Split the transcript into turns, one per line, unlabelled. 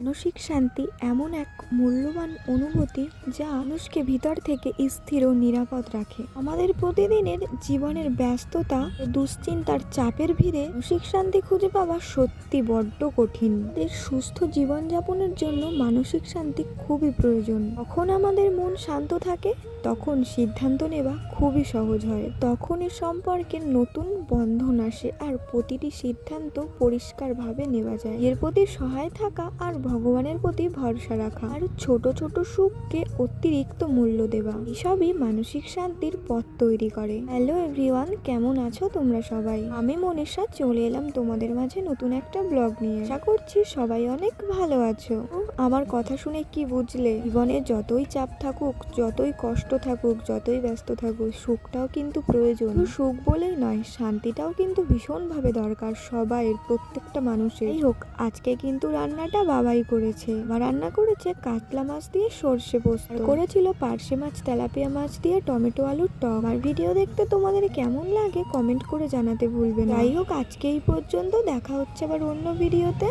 মানসিক শান্তি এমন এক মূল্যবান অনুভূতি যা মানুষকে ভিতর থেকে স্থির ও নিরাপদ রাখে। আমাদের প্রতিদিনের জীবনের ব্যস্ততা ও দুশ্চিন্তার চাপের ভিড়ে মানসিক শান্তি খুঁজে পাওয়া সত্যি বড্ড কঠিন। আমাদের সুস্থ জীবনযাপনের জন্য মানসিক শান্তি খুবই প্রয়োজন। যখন আমাদের মন শান্ত থাকে তখন সিদ্ধান্ত নেওয়া খুবই সহজ হয়। তখনই সম্পর্কের নতুন বন্ধন আসে আর প্রতিটি সিদ্ধান্ত পরিষ্কারভাবে নেওয়া যায়। এর প্রতি সহায় থাকা আর ভগবানের প্রতি ভরসা রাখা আর ছোট ছোট সুখকে অতিরিক্ত মূল্য দেওয়া, এসবই মানসিক শান্তির পথ তৈরি করে। হ্যালো এভরিওয়ান, কেমন আছো তোমরা সবাই? আমি মনীষা চলে এলাম তোমাদের মাঝে নতুন একটা ব্লগ নিয়ে। আশা করছি সবাই অনেক ভালো আছো। আমার কথা শুনে কি বুঝলে? জীবনে যতই চাপ থাকুক, যতই কষ্ট থাকুক, যতই ব্যস্ত থাকুক, সুখটাও কিন্তু প্রয়োজন। সুখ বলেই নয়, শান্তিটাও কিন্তু ভীষণভাবে দরকার সবাইয়ের, প্রত্যেকটা মানুষের। যাই হোক, আজকে কিন্তু রান্নাটা বাবাই করেছে। বা রান্না করেছে কাতলা মাছ দিয়ে সর্ষে পোস্ত, করেছিল পার্শে মাছ, তেলাপিয়া মাছ দিয়ে টমেটো আলুর টক। আর ভিডিও দেখতে তোমাদের কেমন লাগে কমেন্ট করে জানাতে ভুলবে না। যাই হোক, আজকে এই পর্যন্ত, দেখা হচ্ছে আবার অন্য ভিডিওতে।